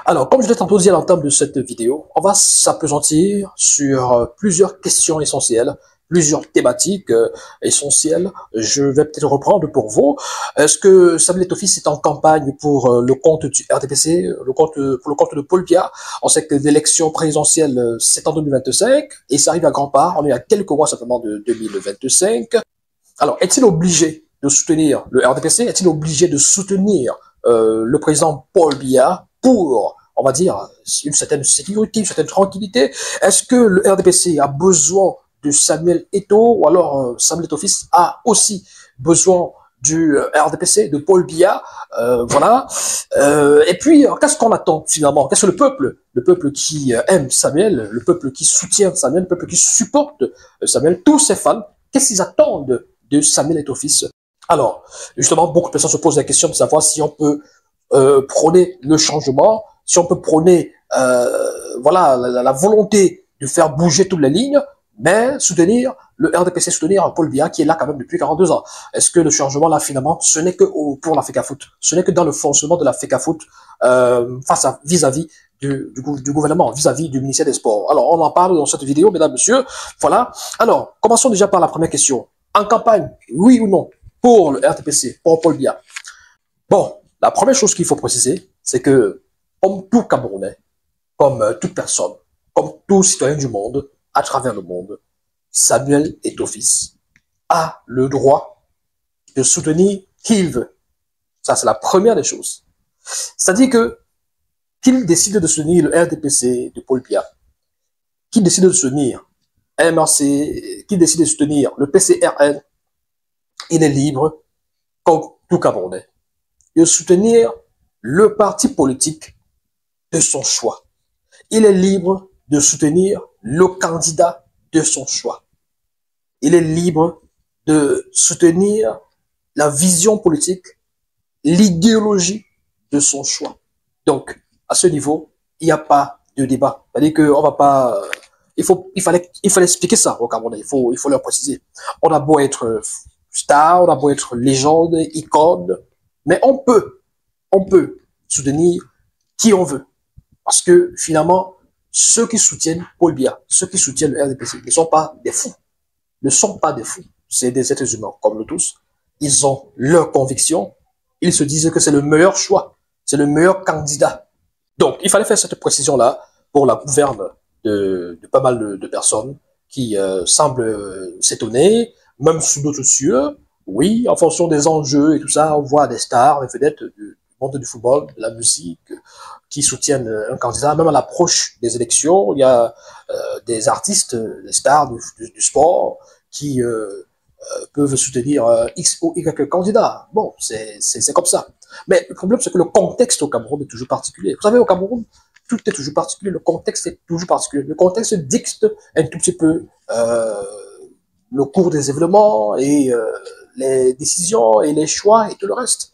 Alors, comme je l'ai tantôt dit à l'entame de cette vidéo, on va s'appesantir sur plusieurs questions essentielles, plusieurs thématiques essentielles. Je vais peut-être reprendre pour vous. Est-ce que Samuel Eto'o est en campagne pour le compte du RDPC, pour le compte de Paul Biya? On sait que l'élection présidentielle, c'est en 2025 et ça arrive à grands pas. On est à quelques mois simplement de 2025. Alors, est-il obligé de soutenir le RDPC? Est-il obligé de soutenir le président Paul Biya pour, on va dire, une certaine sécurité, une certaine tranquillité? Est-ce que le RDPC a besoin de Samuel Eto'o, ou alors Samuel Eto'o a aussi besoin du RDPC, de Paul Biya, voilà. Et puis, qu'est-ce qu'on attend finalement? Qu'est-ce que le peuple qui aime Samuel, le peuple qui soutient Samuel, le peuple qui supporte Samuel, tous ses fans, qu'est-ce qu'ils attendent de Samuel Eto'o? Alors, justement, beaucoup de personnes se posent la question de savoir si on peut prôner le changement, si on peut prôner voilà, la volonté de faire bouger toutes les lignes, mais soutenir le RDPC, soutenir Paul Biya qui est là quand même depuis 42 ans. Est-ce que le changement là finalement, ce n'est que pour la FECAFOOT, ce n'est que dans le fonctionnement de la FECAFOOT face à vis-à-vis du gouvernement, vis-à-vis du ministère des Sports. Alors, on en parle dans cette vidéo, mesdames, messieurs. Voilà. Alors, commençons déjà par la première question. En campagne, oui ou non, pour le RDPC, pour Paul Biya? Bon, la première chose qu'il faut préciser, c'est que, comme tout Camerounais, comme toute personne, comme tout citoyen du monde, à travers le monde, Samuel Eto'o a le droit de soutenir qui il veut. Ça, c'est la première des choses. C'est-à-dire que, qu'il décide de soutenir le RDPC de Paul Biya, qu'il décide de soutenir MRC, qu'il décide de soutenir le PCRN, il est libre, comme tout Camerounais, de soutenir le parti politique de son choix. Il est libre de soutenir le candidat de son choix. Il est libre de soutenir la vision politique, l'idéologie de son choix. Donc, à ce niveau, il n'y a pas de débat. C'est-à-dire qu'on va pas... Il fallait expliquer ça au Camerounais. Il faut leur préciser. On a beau être star, on a beau être légende, icône, mais on peut soutenir qui on veut. Parce que finalement, ceux qui soutiennent Paul Biya, ceux qui soutiennent le RDPC, ne sont pas des fous. Ne sont pas des fous. C'est des êtres humains, comme nous tous. Ils ont leurs convictions. Ils se disent que c'est le meilleur choix. C'est le meilleur candidat. Donc, il fallait faire cette précision-là pour la gouverne de pas mal de personnes qui semblent s'étonner, même sous d'autres cieux. Oui, en fonction des enjeux et tout ça, on voit des stars, des vedettes du monde du football, de la musique, qui soutiennent un candidat. Même à l'approche des élections, il y a des artistes, des stars du sport qui peuvent soutenir X ou Y candidat. Bon, c'est comme ça. Mais le problème, c'est que le contexte au Cameroun est toujours particulier. Vous savez, au Cameroun, tout est toujours particulier. Le contexte est toujours particulier. Le contexte dicte un tout petit peu le cours des événements et les décisions et les choix et tout le reste.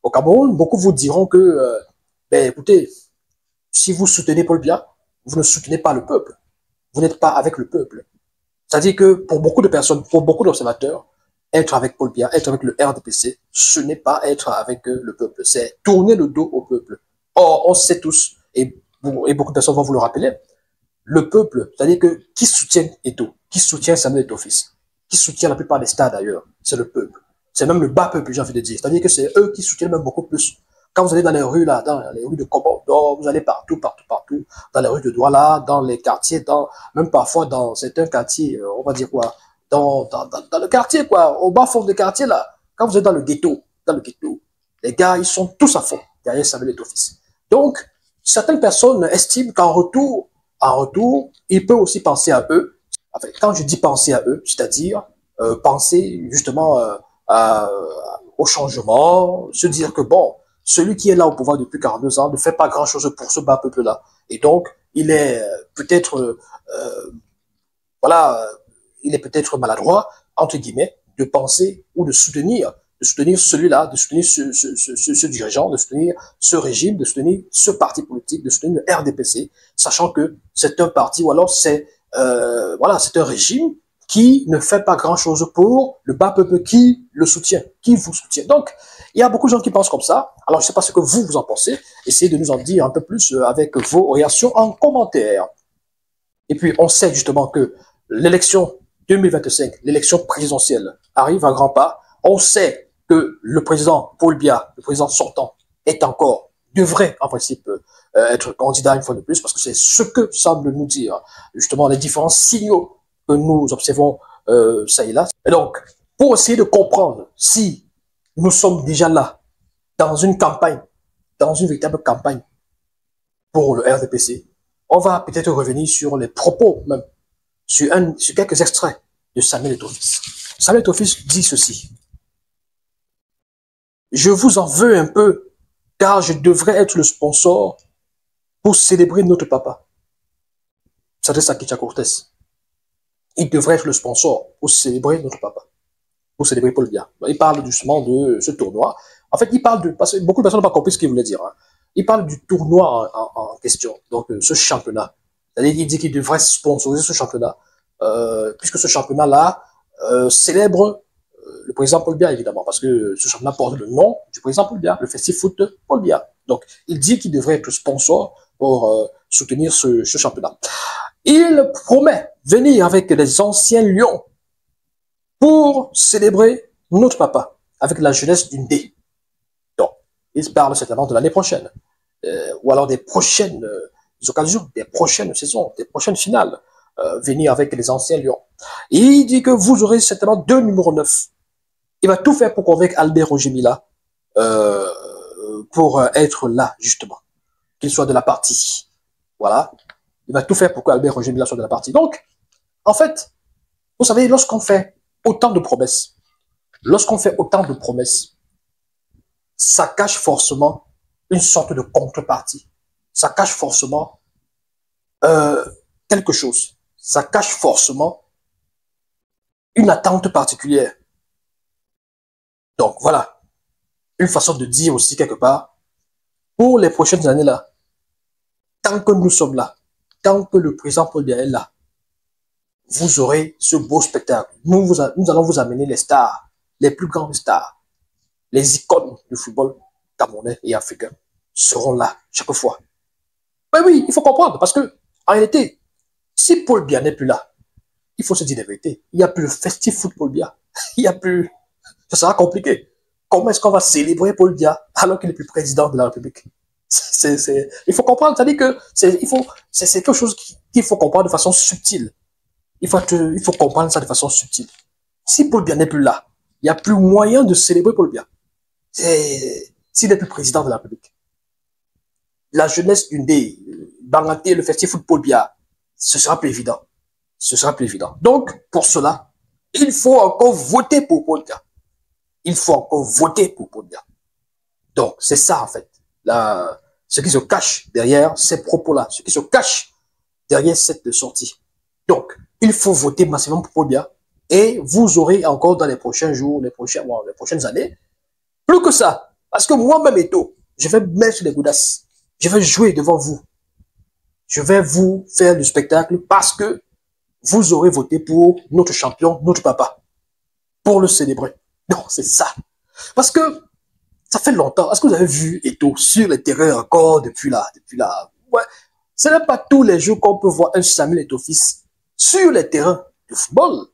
Au Cameroun, beaucoup vous diront que, ben écoutez, si vous soutenez Paul Biya, vous ne soutenez pas le peuple. Vous n'êtes pas avec le peuple. C'est-à-dire que pour beaucoup de personnes, pour beaucoup d'observateurs, être avec Paul Biya, être avec le RDPC, ce n'est pas être avec le peuple, c'est tourner le dos au peuple. Or, on sait tous, et beaucoup de personnes vont vous le rappeler, le peuple, c'est-à-dire que qui soutient Eto'o, qui soutient Samuel Eto'o, qui soutient la plupart des stars d'ailleurs, c'est le peuple. C'est même le bas peuple, j'ai envie de dire. C'est-à-dire que c'est eux qui soutiennent même beaucoup plus. Quand vous allez dans les rues, là, dans les rues de Komando, vous allez partout, dans les rues de Douala, dans les quartiers, même parfois dans certains quartiers, on va dire quoi, dans le quartier, quoi, au bas fond des quartiers, là, quand vous êtes dans le ghetto, les gars, ils sont tous à fond derrière Samuel Eto'o. Donc, certaines personnes estiment qu'en retour, ils peuvent aussi penser à eux. Enfin, quand je dis penser à eux, c'est-à-dire penser justement au changement, se dire que bon, celui qui est là au pouvoir depuis 42 ans ne fait pas grand-chose pour ce bas peuple-là. Et donc, il est peut-être, voilà, il est peut-être maladroit, entre guillemets, de penser ou de soutenir celui-là, de soutenir ce dirigeant, de soutenir ce régime, de soutenir ce parti politique, de soutenir le RDPC, sachant que c'est un parti ou alors c'est voilà, c'est un régime qui ne fait pas grand-chose pour le bas peuple qui le soutient, qui vous soutient. Donc, il y a beaucoup de gens qui pensent comme ça. Alors, je ne sais pas ce que vous en pensez. Essayez de nous en dire un peu plus avec vos réactions en commentaire. Et puis, on sait justement que l'élection 2025, l'élection présidentielle, arrive à grands pas. On sait que le président Paul Biya, le président sortant, devrait en principe être candidat une fois de plus, parce que c'est ce que semble nous dire justement les différents signaux que nous observons ça et là. Et donc, pour essayer de comprendre si nous sommes déjà là, dans une campagne, dans une véritable campagne pour le RDPC, on va peut-être revenir sur les propos même, sur quelques extraits de Samuel Eto'o-Fils. Samuel Eto'o-Fils dit ceci: je vous en veux un peu, car je devrais être le sponsor pour célébrer notre papa. Ça s'adresse à Kicha Cortez. Il devrait être le sponsor pour célébrer notre papa, pour célébrer Paul Biya. Il parle justement de ce tournoi. En fait, il parle de, parce que beaucoup de personnes n'ont pas compris ce qu'il voulait dire. Hein. Il parle du tournoi en question, donc ce championnat. C'est-à-dire, il dit qu'il devrait sponsoriser ce championnat, puisque ce championnat-là célèbre le président Paul Biya, évidemment, parce que ce championnat porte le nom du président Paul Biya, le Festival Foot Paul Biya. Donc, il dit qu'il devrait être sponsor pour soutenir ce championnat. Il promet venir avec les anciens lions pour célébrer notre papa avec la jeunesse d'une D. Donc, il parle certainement de l'année prochaine, ou alors des prochaines occasions, des prochaines saisons, des prochaines finales, venir avec les anciens lions. Et il dit que vous aurez certainement 2 numéros 9. Il va tout faire pour convaincre Albert Roger Mila pour être là, justement, qu'il soit de la partie. Voilà. Il va tout faire pour qu'Albert Roger Mila soit de la partie. Donc, en fait, vous savez, lorsqu'on fait autant de promesses, ça cache forcément une sorte de contrepartie. Ça cache forcément quelque chose. Ça cache forcément une attente particulière. Donc, voilà. Une façon de dire aussi quelque part, pour les prochaines années-là, tant que nous sommes là, tant que le président Paul Biya est là, vous aurez ce beau spectacle. Nous allons vous amener les stars, les plus grandes stars, les icônes du football camerounais et africain seront là chaque fois. Mais oui, il faut comprendre, parce que, en réalité, si Paul Biya n'est plus là, il faut se dire la vérité. Il n'y a plus le Festival Foot Paul Biya. Il n'y a plus. Ça sera compliqué. Comment est-ce qu'on va célébrer Paul Biya alors qu'il n'est plus président de la République? Il faut comprendre, c'est-à-dire que c'est quelque chose qu'il faut comprendre de façon subtile. Il faut comprendre ça de façon subtile. Si Paul Biya n'est plus là, il n'y a plus moyen de célébrer Paul Biya. S'il n'est plus président de la République. La jeunesse d'une des Bangaté, le festival foot Paul Biya, ce sera plus évident. Ce sera plus évident. Donc, pour cela, il faut encore voter pour Paul Biya. Il faut encore voter pour Paul Biya. Donc, c'est ça, en fait. Ce qui se cache derrière ces propos-là, ce qui se cache derrière cette sortie. Donc, il faut voter massivement pour Paul Biya et vous aurez encore dans les prochains jours, les prochains mois, les prochaines années, plus que ça. Parce que moi-même, Eto'o, je vais mettre les goudasses. Je vais jouer devant vous. Je vais vous faire du spectacle parce que vous aurez voté pour notre champion, notre papa, pour le célébrer. Non, c'est ça. Parce que ça fait longtemps. Est-ce que vous avez vu Eto'o sur les terrains encore depuis là? Ouais. Ce n'est pas tous les jours qu'on peut voir un Samuel Eto'o-Fils sur les terrains de football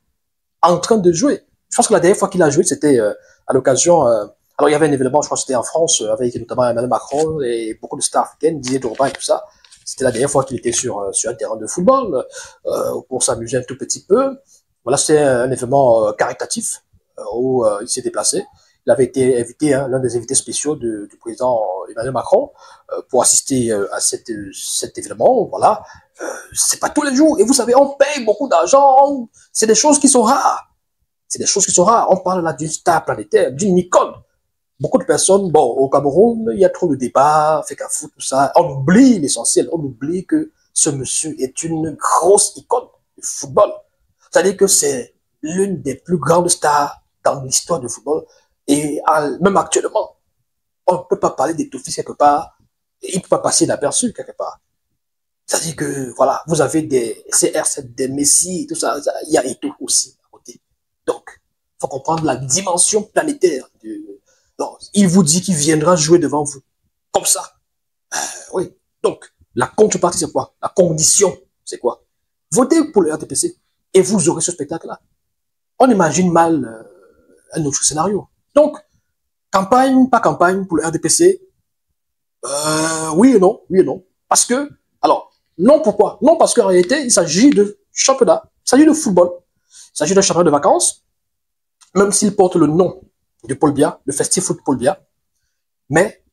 en train de jouer. Je pense que la dernière fois qu'il a joué, c'était à l'occasion... alors, il y avait un événement, je crois que c'était en France, avec notamment Emmanuel Macron et beaucoup de stars africaines, Didier Drogba et tout ça. C'était la dernière fois qu'il était sur un terrain de football pour s'amuser un tout petit peu. Voilà, c'était un événement caritatif où il s'est déplacé. Il avait été invité, l'un des invités spéciaux du président Emmanuel Macron pour assister à cet événement. Voilà, c'est pas tous les jours. Et vous savez, on paye beaucoup d'argent. C'est des choses qui sont rares. C'est des choses qui sont rares. On parle là d'une star planétaire, d'une icône. Beaucoup de personnes, bon, au Cameroun, il y a trop de débats, fait qu'à foutre, tout ça. On oublie l'essentiel. On oublie que ce monsieur est une grosse icône du football. C'est-à-dire que c'est l'une des plus grandes stars dans l'histoire du football. Et même actuellement, on ne peut pas parler d'Eto'o-Fils quelque part. Et il ne peut pas passer inaperçu quelque part. C'est-à-dire que, voilà, vous avez des CR7, des Messi, tout ça, il y a Eto'o aussi à côté. Donc, il faut comprendre la dimension planétaire. Donc, il vous dit qu'il viendra jouer devant vous. Comme ça. Oui. Donc, la contrepartie, c'est quoi? La condition, c'est quoi? Votez pour le RDPC et vous aurez ce spectacle-là. On imagine mal un autre scénario. Donc, campagne, pas campagne pour le RDPC, oui et non, oui et non. Parce que, alors, non pourquoi? Non parce qu'en réalité, il s'agit de championnat, il s'agit de football, il s'agit d'un championnat de vacances, même s'il porte le nom de Paul Biya, le Festif Foot Paul Biya, mais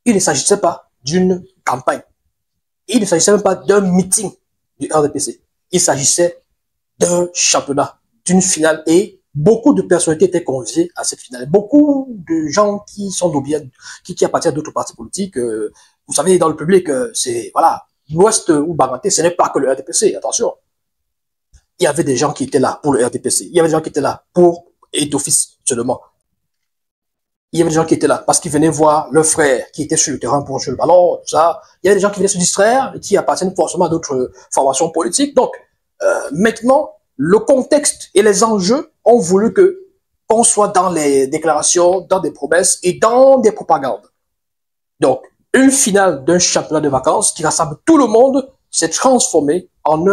il ne s'agissait pas d'une campagne. Il ne s'agissait même pas d'un meeting du RDPC. Il s'agissait d'un championnat, d'une finale, et beaucoup de personnalités étaient conviées à cette finale. Beaucoup de gens qui sont qui appartiennent à d'autres partis politiques. Vous savez, dans le public, c'est, voilà, l'Ouest ou Baganté, ce n'est pas que le RDPC, attention. Il y avait des gens qui étaient là pour le RDPC. Il y avait des gens qui étaient là pour d'office seulement. Il y avait des gens qui étaient là parce qu'ils venaient voir leur frère qui était sur le terrain pour jouer le ballon, tout ça. Il y avait des gens qui venaient se distraire et qui appartiennent forcément à d'autres formations politiques. Donc, maintenant, le contexte et les enjeux ont voulu que qu'on soit dans les déclarations, dans des promesses et dans des propagandes. Donc, une finale d'un championnat de vacances qui rassemble tout le monde s'est transformée en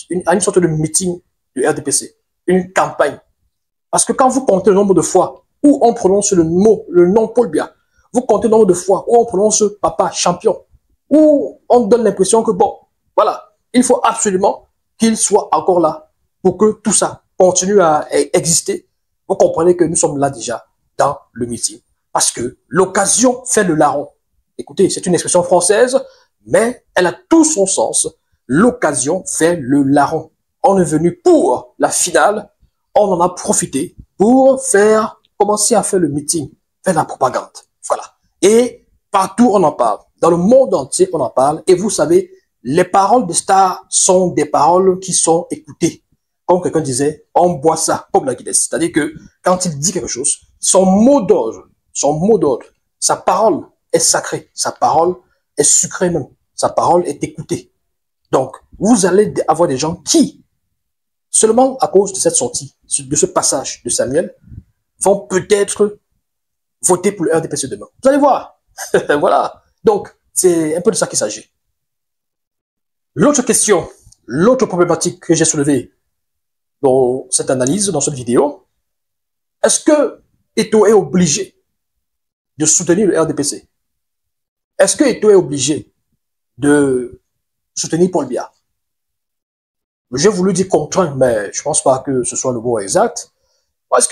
une sorte de meeting du RDPC, une campagne. Parce que quand vous comptez le nombre de fois où on prononce le nom Paul Biya, vous comptez le nombre de fois où on prononce papa champion, où on donne l'impression que bon, voilà, il faut absolument qu'il soit encore là pour que tout ça continue à exister. Vous comprenez que nous sommes là déjà dans le meeting. Parce que l'occasion fait le larron. Écoutez, c'est une expression française, mais elle a tout son sens. L'occasion fait le larron. On est venu pour la finale, on en a profité pour commencer à faire le meeting, faire la propagande. Voilà. Et partout on en parle. Dans le monde entier on en parle. Et vous savez, les paroles de stars sont des paroles qui sont écoutées. Comme quelqu'un disait, on boit ça comme la Guinness. C'est-à-dire que quand il dit quelque chose, son mot d'ordre, sa parole est sacrée, sa parole est sucrée même, sa parole est écoutée. Donc, vous allez avoir des gens qui, seulement à cause de cette sortie, de ce passage de Samuel, vont peut-être voter pour le RDPC demain. Vous allez voir. Voilà. Donc, c'est un peu de ça qu'il s'agit. L'autre question, l'autre problématique que j'ai soulevée dans cette analyse, dans cette vidéo, est-ce que Eto'o est obligé de soutenir le RDPC? Est-ce que Eto'o est obligé de soutenir Paul Biya? J'ai voulu dire contraint, mais je pense pas que ce soit le mot exact. Est-ce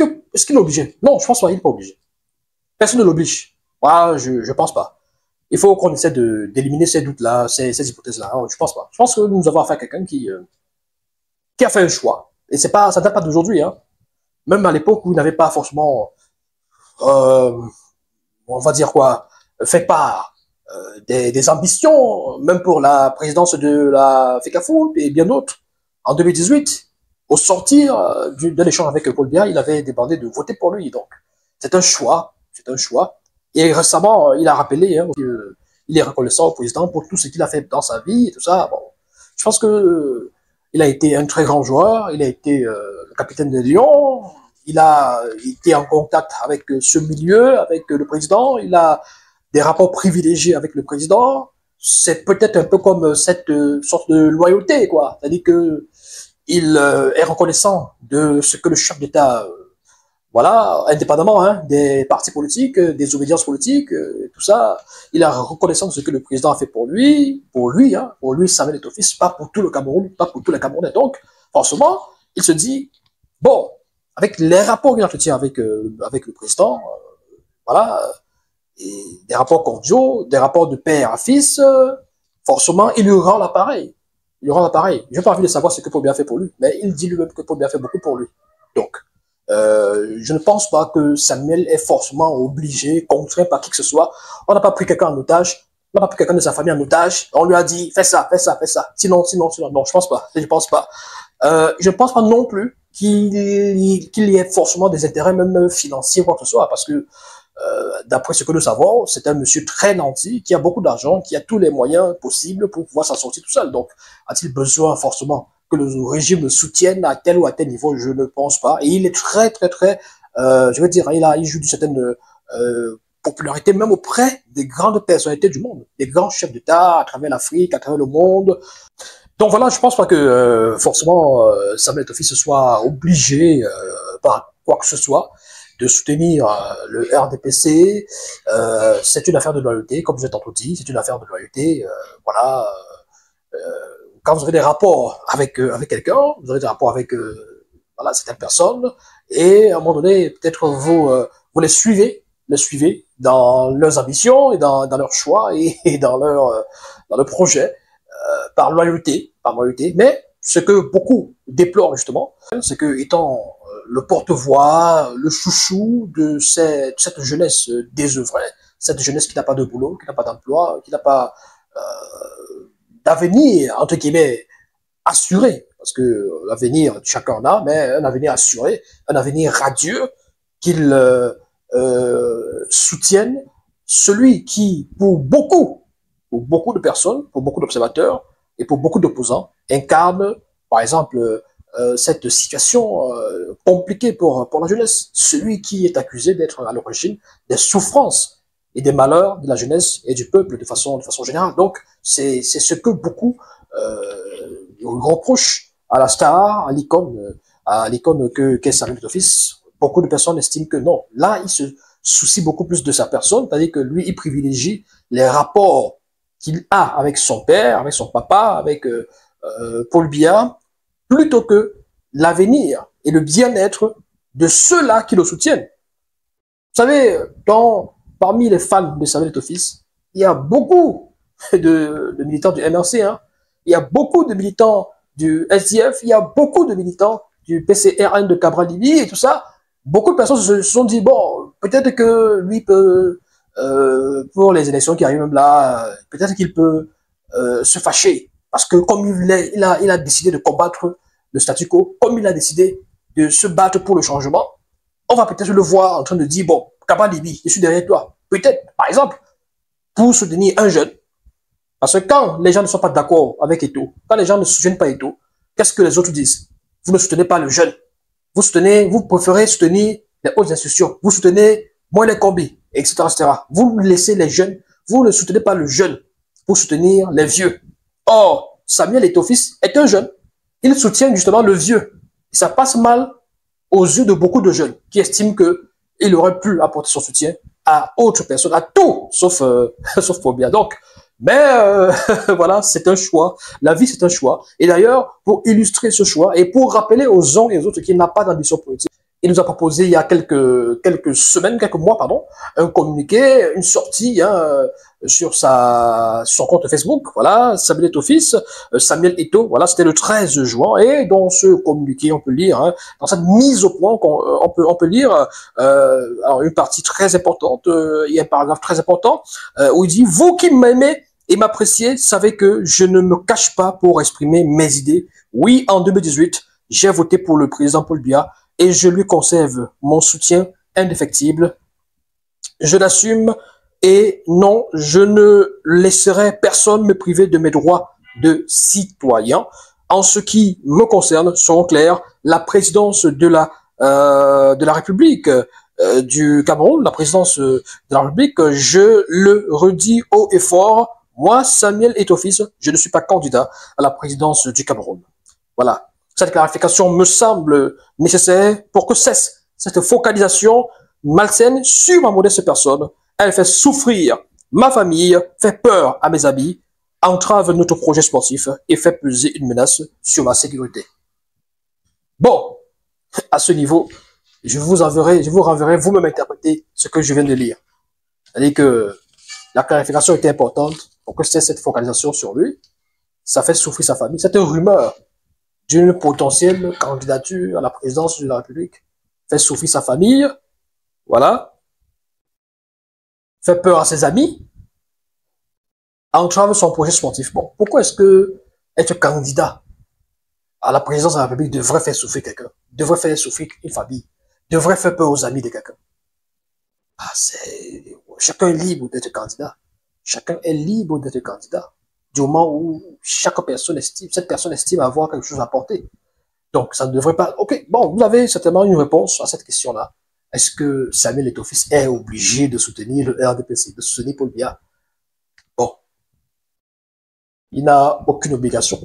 qu'il est obligé? Non, je pense pas, il n'est pas obligé. Personne ne l'oblige. Moi, je pense pas. Il faut qu'on essaie d'éliminer ces doutes-là, ces hypothèses-là. Je pense pas. Je pense que nous avons affaire à quelqu'un qui a fait un choix. Et ça date pas d'aujourd'hui, hein. Même à l'époque où il n'avait pas forcément, on va dire quoi, fait part des ambitions, même pour la présidence de la FECAFOOT et bien d'autres. En 2018, au sortir de l'échange avec Paul Biya, il avait demandé de voter pour lui. Donc, c'est un choix, c'est un choix. Et récemment, il a rappelé qu'il est reconnaissant au président pour tout ce qu'il a fait dans sa vie et tout ça. Bon, je pense que il a été un très grand joueur, il a été le capitaine de Lyon, il a été en contact avec ce milieu, avec le président, il a des rapports privilégiés avec le président. C'est peut-être un peu comme cette sorte de loyauté, quoi. C'est-à-dire que il est reconnaissant de ce que le chef d'État, voilà, indépendamment des partis politiques, des obédiences politiques, tout ça, il est reconnaissant de ce que le président a fait pour lui, Samuel Eto'o, pas pour tout le Cameroun, pas pour tous les Camerounais. Donc, forcément, il se dit, bon, avec les rapports qu'il entretient avec le président, voilà, et des rapports cordiaux, des rapports de père à fils, forcément, il lui rend l'appareil. Il lui rend l'appareil. J'ai pas envie de savoir ce que Paul Biya fait pour lui, mais il dit lui-même que Paul Biya fait beaucoup pour lui. Donc, je ne pense pas que Samuel est forcément obligé, contraint par qui que ce soit. On n'a pas pris quelqu'un en otage, on n'a pas pris quelqu'un de sa famille en otage. On lui a dit, fais ça, fais ça, fais ça. Sinon, non, je pense pas. Je pense pas. Je ne pense pas non plus qu'il y ait forcément des intérêts, même financiers, quoi que ce soit, parce que d'après ce que nous savons, c'est un monsieur très nanti, qui a beaucoup d'argent, qui a tous les moyens possibles pour pouvoir s'en sortir tout seul. Donc, a-t-il besoin forcément que le régime le soutienne à tel ou à tel niveau? Je ne pense pas. Et il est très, je veux dire, il joue d'une certaine popularité même auprès des grandes personnalités du monde, des grands chefs d'État à travers l'Afrique, à travers le monde. Donc voilà, je pense pas que forcément Samuel Eto'o se soit obligé par quoi que ce soit de soutenir le RDPC. C'est une affaire de loyauté, comme je l'ai tantôt dit, c'est une affaire de loyauté. Voilà. Euh, Quand vous avez des rapports avec quelqu'un, vous avez des rapports avec voilà certaines personnes, et à un moment donné, peut-être vous les suivez dans leurs ambitions et dans leurs choix et dans leur projet par loyauté. Mais ce que beaucoup déplorent justement, c'est que étant le porte-voix, le chouchou de cette jeunesse désœuvrée, cette jeunesse qui n'a pas de boulot, qui n'a pas d'emploi, qui n'a pas d'avenir, entre guillemets, assuré, parce que l'avenir, chacun en a, mais un avenir assuré, un avenir radieux, qu'il soutienne celui qui, pour beaucoup de personnes, pour beaucoup d'observateurs et pour beaucoup d'opposants, incarne, par exemple, cette situation compliquée pour la jeunesse. Celui qui est accusé d'être à l'origine des souffrances et des malheurs de la jeunesse et du peuple de façon générale. Donc, c'est ce que beaucoup reprochent à la star, à l'icône qu'est Samuel Eto'o. Beaucoup de personnes estiment que non. Là, il se soucie beaucoup plus de sa personne, c'est-à-dire que lui, il privilégie les rapports qu'il a avec son père, avec son papa, avec Paul Biya, plutôt que l'avenir et le bien-être de ceux-là qui le soutiennent. Vous savez, parmi les fans de Samuel Eto'o, il y a beaucoup de militants du MRC, hein. Il y a beaucoup de militants du SDF, il y a beaucoup de militants du PCRN de Cabral Libye et tout ça. Beaucoup de personnes se sont dit, bon, peut-être que lui peut, pour les élections qui arrivent même là, peut-être qu'il peut se fâcher. Parce que comme il a décidé de combattre le statu quo, comme il a décidé de se battre pour le changement, on va peut-être le voir en train de dire, bon, Cabral Libye, je suis derrière toi. Peut-être, par exemple, pour soutenir un jeune. Parce que quand les gens ne sont pas d'accord avec Eto'o, quand les gens ne soutiennent pas Eto'o, qu'est-ce que les autres disent? Vous ne soutenez pas le jeune. Vous préférez soutenir les hautes institutions. Vous soutenez moins les combis, etc., etc. Vous laissez les jeunes, vous ne soutenez pas le jeune pour soutenir les vieux. Or, Samuel Eto'o est un jeune. Il soutient justement le vieux. Et ça passe mal aux yeux de beaucoup de jeunes qui estiment qu'il aurait pu apporter son soutien à autre personne, à tout, sauf Paul Biya. Donc, mais voilà, c'est un choix. La vie, c'est un choix. Et d'ailleurs, pour illustrer ce choix et pour rappeler aux uns et aux autres qu'il n'a pas d'ambition politique, il nous a proposé il y a quelques semaines, quelques mois, pardon, un communiqué, une sortie sur son compte Facebook. Voilà, Samuel Eto'o, voilà, c'était le 13 juin. Et dans ce communiqué, on peut lire, dans cette mise au point, on peut lire alors une partie très importante. Il y a un paragraphe très important où il dit: vous qui m'aimez et m'appréciez, savez que je ne me cache pas pour exprimer mes idées. Oui, en 2018, j'ai voté pour le président Paul Biya et je lui conserve mon soutien indéfectible. Je l'assume et non, je ne laisserai personne me priver de mes droits de citoyen. En ce qui me concerne, soyons clairs, la présidence de la République du Cameroun, la présidence de la République, je le redis haut et fort, moi, Samuel Eto'o, je ne suis pas candidat à la présidence du Cameroun. Voilà. Cette clarification me semble nécessaire pour que cesse cette focalisation malsaine sur ma modeste personne. Elle fait souffrir ma famille, fait peur à mes amis, entrave notre projet sportif et fait peser une menace sur ma sécurité. Bon, à ce niveau, je vous renverrai vous-même interpréter ce que je viens de lire. C'est-à-dire que la clarification était importante pour que cette focalisation sur lui, ça fait souffrir sa famille. Cette rumeur d'une potentielle candidature à la présidence de la République fait souffrir sa famille, voilà, fait peur à ses amis, entrave son projet sportif. Bon, pourquoi est-ce que être candidat à la présidence de la République devrait faire souffrir quelqu'un, devrait faire souffrir une famille, devrait faire peur aux amis de quelqu'un? Chacun est libre d'être candidat. Chacun est libre d'être candidat. Du moment où cette personne estime avoir quelque chose à apporter. Donc, ça ne devrait pas... Ok, bon, vous avez certainement une réponse à cette question-là. Est-ce que Samuel Eto'o-Fils est obligé de soutenir le RDPC, de soutenir Paul Biya? Bon, il n'a aucune obligation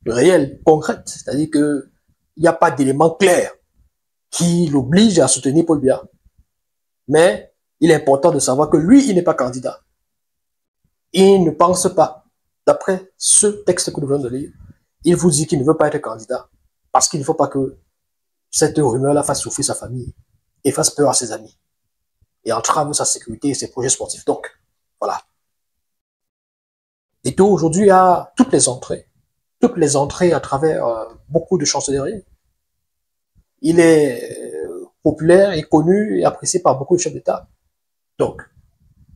réelle, concrète. C'est-à-dire que il n'y a pas d'élément clair qui l'oblige à soutenir Paul Biya. Mais il est important de savoir que lui, il n'est pas candidat. Il ne pense pas, d'après ce texte que nous venons de lire, il vous dit qu'il ne veut pas être candidat parce qu'il ne faut pas que cette rumeur-là fasse souffrir sa famille et fasse peur à ses amis et entrave sa sécurité et ses projets sportifs. Donc, voilà. Eto'o aujourd'hui a toutes les entrées à travers beaucoup de chancelleries. Il est populaire et connu et apprécié par beaucoup de chefs d'État. Donc,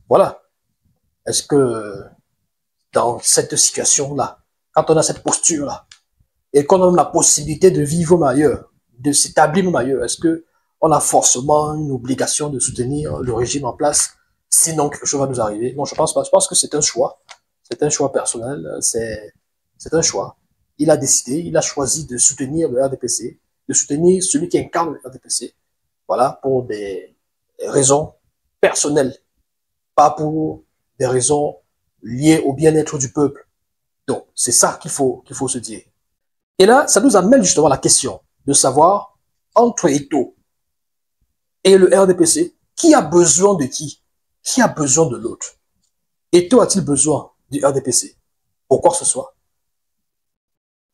voilà. Est-ce que dans cette situation-là, quand on a cette posture-là, et qu'on a la possibilité de vivre ailleurs, de s'établir ailleurs, est-ce que on a forcément une obligation de soutenir le régime en place, sinon quelque chose va nous arriver? Non, je pense pas. Je pense que c'est un choix. C'est un choix personnel. C'est un choix. Il a décidé, il a choisi de soutenir le RDPC, de soutenir celui qui incarne le RDPC. Voilà, pour des raisons personnelles, pas pour des raisons liées au bien-être du peuple. Donc, c'est ça qu'il faut se dire. Et là, ça nous amène justement à la question de savoir, entre Eto'o et le RDPC, qui a besoin de qui? Qui a besoin de l'autre? Eto'o a-t-il besoin du RDPC? Pour quoi que ce soit?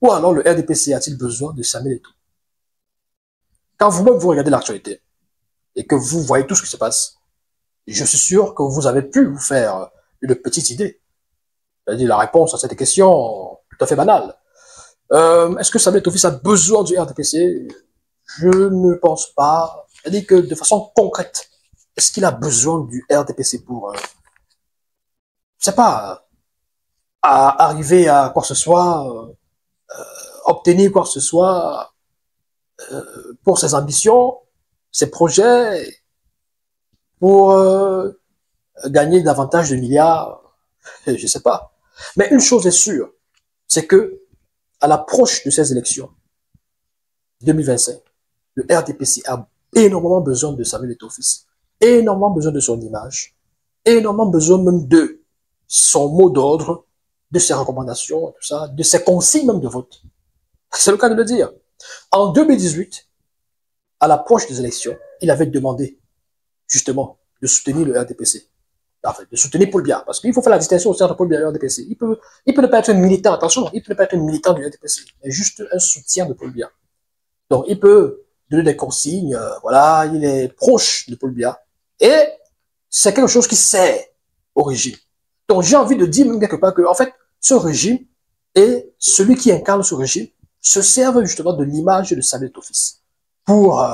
Ou alors le RDPC a-t-il besoin de Samuel Eto'o? Quand vous-même vous regardez l'actualité et que vous voyez tout ce qui se passe, je suis sûr que vous avez pu vous faire une petite idée. C'est-à-dire la réponse à cette question tout à fait banale. Est-ce que Samuel Eto'o-Fils a besoin du RDPC? Je ne pense pas. C'est-à-dire que de façon concrète, est-ce qu'il a besoin du RDPC pour, je sais pas, à arriver à quoi que ce soit, obtenir quoi que ce soit pour ses ambitions, ses projets, pour gagner davantage de milliards? Je sais pas. Mais une chose est sûre, c'est que à l'approche de ces élections 2025, le RDPC a énormément besoin de Samuel Eto'o-Fils, énormément besoin de son image, énormément besoin même de son mot d'ordre, de ses recommandations, tout ça, de ses consignes même de vote. C'est le cas de le dire. En 2018, à l'approche des élections, il avait demandé justement de soutenir le RDPC. Enfin, de soutenir Paul Biya, parce qu'il faut faire la distinction aussi entre Paul Biya et le RDPC. Il peut ne pas être un militant, attention, il peut ne pas être un militant du RDPC, mais juste un soutien de Paul Biya. Donc, il peut donner des consignes, voilà, il est proche de Paul Biya, et c'est quelque chose qui sert au régime. Donc, j'ai envie de dire même quelque part que, en fait, ce régime et celui qui incarne ce régime se servent justement de l'image de Samuel Eto'o-Fils pour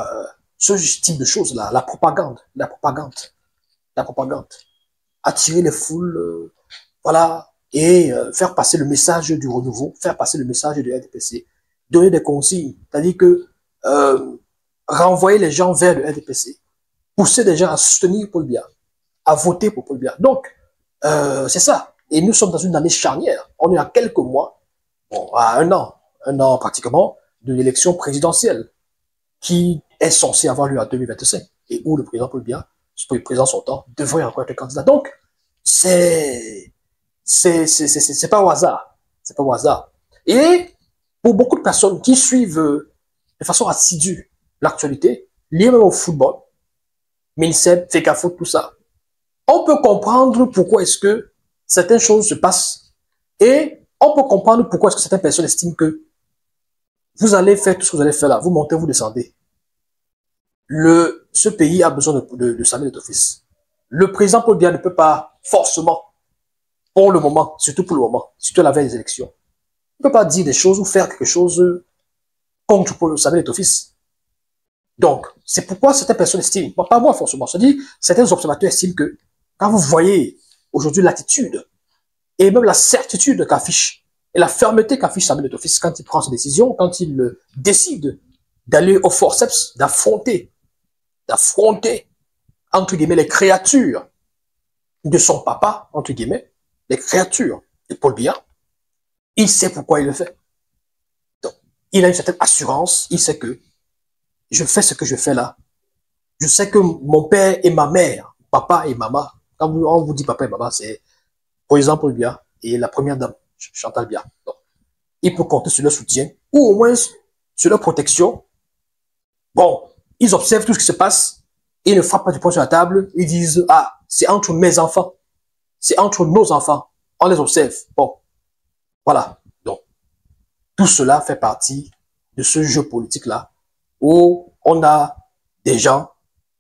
ce type de choses-là, la propagande. Attirer les foules, voilà, et faire passer le message du renouveau, faire passer le message du RDPC, donner des consignes, c'est-à-dire que renvoyer les gens vers le RDPC, pousser les gens à soutenir Paul Biya, à voter pour Paul Biya. Donc, c'est ça. Et nous sommes dans une année charnière. On est à quelques mois, bon, à un an pratiquement, de l'élection présidentielle qui est censée avoir lieu en 2025 et où le président Paul Biya, le président sortant, devrait encore être candidat. Donc, c'est pas au hasard. C'est pas au hasard. Et pour beaucoup de personnes qui suivent de façon assidue l'actualité, liée même au football, MINSEP, FECAFOOT, tout ça, on peut comprendre pourquoi est-ce que certaines choses se passent et on peut comprendre pourquoi est-ce que certaines personnes estiment que vous allez faire tout ce que vous allez faire là, vous montez, vous descendez. Ce pays a besoin de Samuel Eto'o-Fils. Le président Paul Biya ne peut pas forcément, pour le moment, surtout pour le moment, surtout à la veille des élections, il ne peut pas dire des choses ou faire quelque chose contre Samuel Eto'o-Fils. Donc, c'est pourquoi certaines personnes estiment, pas moi forcément, c'est-à-dire certains observateurs estiment que quand vous voyez aujourd'hui l'attitude et même la certitude qu'affiche et la fermeté qu'affiche Samuel Eto'o-Fils quand il prend ses décisions, quand il décide d'aller au forceps, d'affronter entre guillemets, les créatures de son papa, entre guillemets, les créatures de Paul Biya, il sait pourquoi il le fait. Donc, il a une certaine assurance, il sait que je fais ce que je fais là. Je sais que mon père et ma mère, papa et maman, quand on vous dit papa et maman, c'est, par exemple, Paul Biya et la première dame, Chantal Biya. Donc, il peut compter sur leur soutien, ou au moins sur leur protection. Bon, ils observent tout ce qui se passe, ils ne frappent pas du poing sur la table, ils disent, ah, c'est entre mes enfants, c'est entre nos enfants, on les observe. Bon, voilà. Donc, tout cela fait partie de ce jeu politique-là, où on a des gens,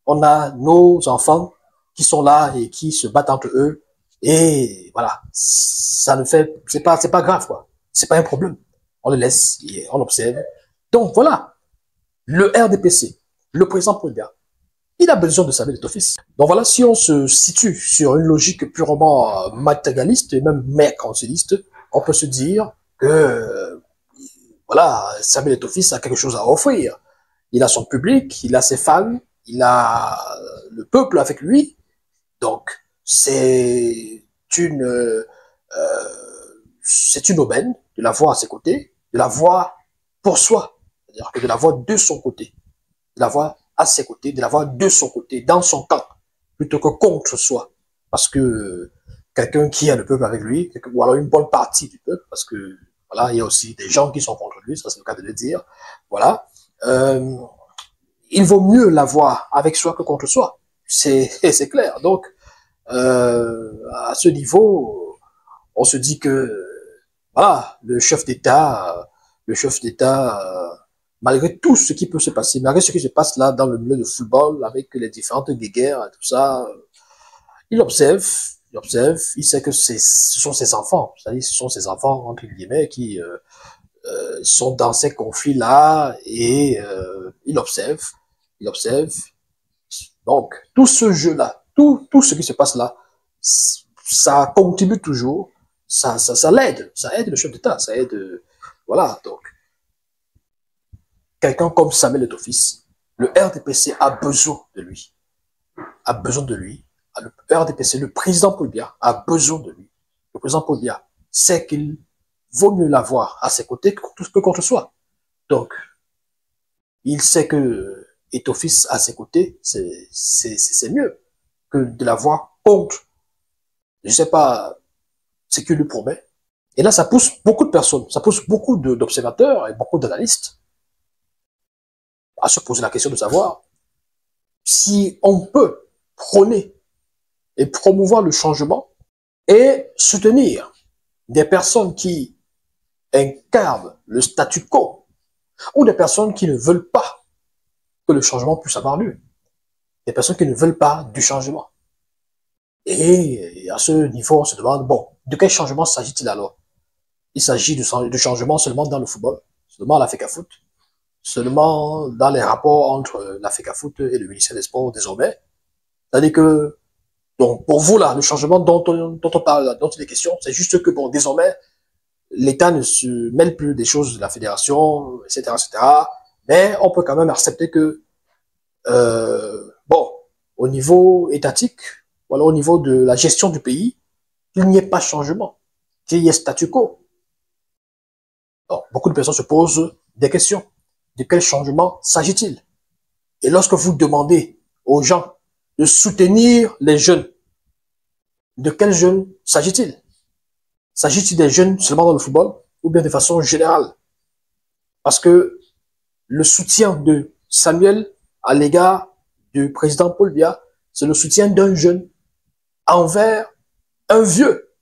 on a nos enfants qui sont là et qui se battent entre eux, et voilà, ça ne fait, c'est pas grave, quoi. C'est pas un problème. On le laisse et on observe. Donc, voilà. Le RDPC, le président Paul Biya, il a besoin de Samuel Eto'o-Fils. Donc voilà, si on se situe sur une logique purement matérialiste et même mercantiliste, on peut se dire que voilà, Samuel Eto'o-Fils a quelque chose à offrir. Il a son public, il a ses fans, il a le peuple avec lui. Donc c'est une aubaine de l'avoir à ses côtés, de l'avoir pour soi, c'est-à-dire que de l'avoir de son côté, de l'avoir à ses côtés, de l'avoir de son côté, dans son camp, plutôt que contre soi. Parce que quelqu'un qui a le peuple avec lui, ou alors une bonne partie du peuple, parce que voilà, il y a aussi des gens qui sont contre lui, ça c'est le cas de le dire, voilà, il vaut mieux l'avoir avec soi que contre soi, c'est clair. Donc, à ce niveau, on se dit que voilà, le chef d'État, malgré tout ce qui peut se passer, malgré ce qui se passe là dans le milieu du football, avec les différentes guerres et tout ça, il observe, il sait que ce sont ses enfants, c'est-à-dire ce sont ses enfants, entre guillemets, qui sont dans ces conflits-là, et il observe. Donc, tout ce jeu-là, tout ce qui se passe là, ça contribue toujours, ça aide le chef d'État, ça aide, voilà. Donc, quelqu'un comme Samuel Eto'o-Fils, le RDPC a besoin de lui, a besoin de lui. Le RDPC, le président Paul Biya a besoin de lui. Le président Paul Biya sait qu'il vaut mieux l'avoir à ses côtés que contre soi. Donc, il sait que Eto'o-Fils à ses côtés, c'est mieux que de l'avoir contre, je sais pas, ce qu'il lui promet. Et là, ça pousse beaucoup de personnes, ça pousse beaucoup d'observateurs et beaucoup d'analystes à se poser la question de savoir si on peut prôner et promouvoir le changement et soutenir des personnes qui incarnent le statu quo ou des personnes qui ne veulent pas que le changement puisse avoir lieu. Des personnes qui ne veulent pas du changement. Et à ce niveau, on se demande, bon, de quel changement s'agit-il alors? Il s'agit de changement seulement dans le football, seulement à la FECAFOOT, seulement dans les rapports entre la FECAFOOT et le ministère des Sports désormais. C'est-à-dire que, donc, pour vous là, le changement dont on parle, dont il est question, c'est juste que, bon, désormais, l'État ne se mêle plus des choses de la fédération, etc., etc. Mais on peut quand même accepter que, bon, au niveau étatique, voilà, au niveau de la gestion du pays, qu'il n'y ait pas de changement, qu'il y ait statu quo. Donc, beaucoup de personnes se posent des questions. De quel changement s'agit-il? Et lorsque vous demandez aux gens de soutenir les jeunes, de quels jeunes s'agit-il? S'agit-il des jeunes seulement dans le football ou bien de façon générale? Parce que le soutien de Samuel à l'égard du président Paul Biya, c'est le soutien d'un jeune envers un vieux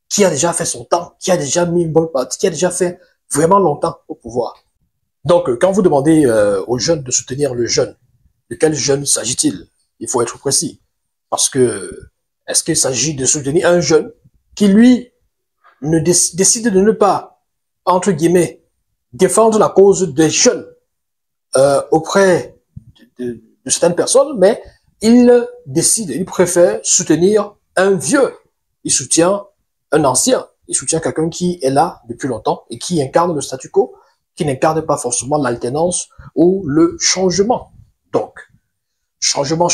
qui a déjà fait son temps, qui a déjà mis une bonne partie, qui a déjà fait vraiment longtemps au pouvoir. Donc, quand vous demandez aux jeunes de soutenir le jeune, de quel jeune s'agit-il? Il faut être précis. Parce que, est-ce qu'il s'agit de soutenir un jeune qui, lui, décide de ne pas, entre guillemets, défendre la cause des jeunes auprès de certaines personnes, mais il décide, il préfère soutenir un vieux. Il soutient un ancien. Il soutient quelqu'un qui est là depuis longtemps et qui incarne le statu quo, qui n'incarne pas forcément l'alternance ou le changement. Donc, changement,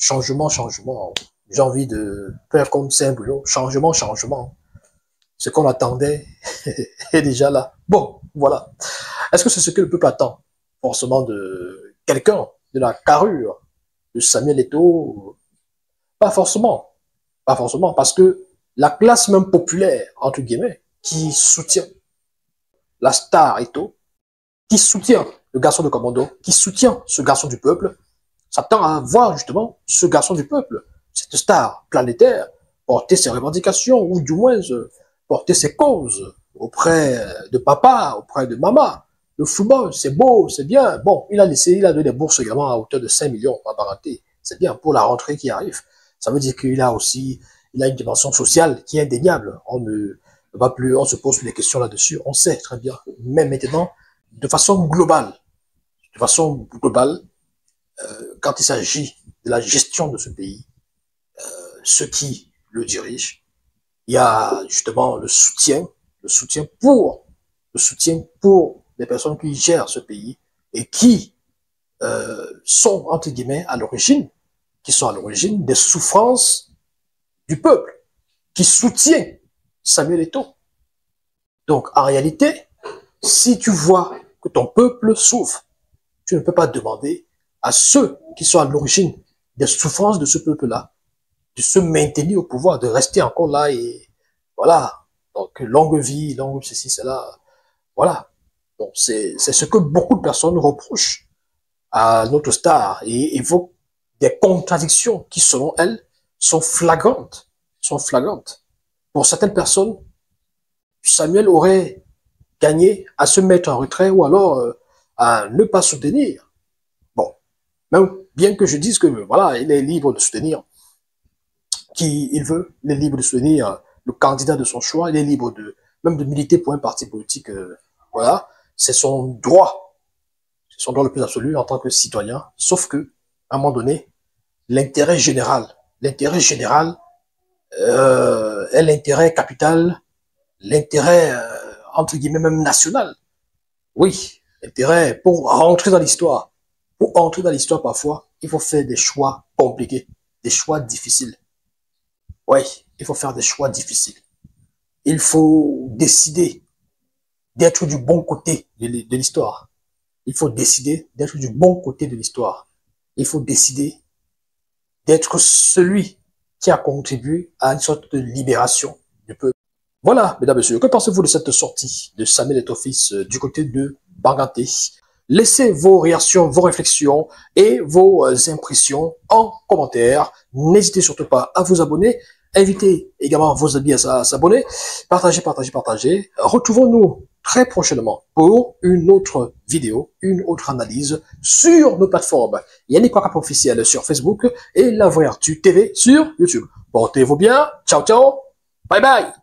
changement, changement. J'ai envie de faire comme Saint-Bruno, changement, changement. Ce qu'on attendait est déjà là. Bon, voilà. Est-ce que c'est ce que le peuple attend? Forcément de quelqu'un, de la carrure, de Samuel Eto'o? Pas forcément. Pas forcément, parce que la classe même populaire, entre guillemets, qui soutient la star Eto'o, qui soutient le garçon de commando, qui soutient ce garçon du peuple, s'attend à voir justement ce garçon du peuple, cette star planétaire, porter ses revendications, ou du moins porter ses causes auprès de papa, auprès de maman. Le football, c'est beau, c'est bien. Bon, il a donné des bourses également à hauteur de 5 millions à Baraté. C'est bien pour la rentrée qui arrive. Ça veut dire qu'il a aussi, il a une dimension sociale qui est indéniable. On ne va plus, on se pose plus des questions là-dessus. On sait très bien. Mais maintenant, de façon globale, quand il s'agit de la gestion de ce pays, ceux qui le dirigent, il y a justement le soutien pour les personnes qui gèrent ce pays et qui sont, entre guillemets, qui sont à l'origine des souffrances du peuple, qui soutient Samuel Eto'o. Donc, en réalité, si tu vois que ton peuple souffre, tu ne peux pas demander à ceux qui sont à l'origine des souffrances de ce peuple-là de se maintenir au pouvoir, de rester encore là et voilà. Donc, longue vie, longue ceci, cela, voilà. Donc, c'est ce que beaucoup de personnes reprochent à notre star et évoquent des contradictions qui, selon elles, sont flagrantes. Pour certaines personnes, Samuel aurait gagné à se mettre en retrait ou alors à ne pas soutenir. Bon, même bien que je dise que voilà, il est libre de soutenir qui il veut, il est libre de soutenir le candidat de son choix, il est libre de même de militer pour un parti politique, voilà, c'est son droit le plus absolu en tant que citoyen, sauf que, à un moment donné, l'intérêt général est l'intérêt capital, l'intérêt, entre guillemets, même national. Oui, l'intérêt pour rentrer dans l'histoire. Pour entrer dans l'histoire, parfois, il faut faire des choix compliqués, des choix difficiles. Oui, il faut faire des choix difficiles. Il faut décider d'être du bon côté de l'histoire. Il faut décider d'être du bon côté de l'histoire. Il faut décider d'être celui qui a contribué à une sorte de libération du peuple. Voilà, mesdames et messieurs, que pensez-vous de cette sortie de Samuel Eto'o fils du côté de Banganté? Laissez vos réactions, vos réflexions et vos impressions en commentaire. N'hésitez surtout pas à vous abonner. Invitez également vos amis à s'abonner. Partagez. Retrouvons-nous très prochainement pour une autre vidéo, une autre analyse sur nos plateformes Yannick Wakap officiel sur Facebook et La Voix Artu TV sur YouTube. Portez-vous bien. Ciao, ciao. Bye bye.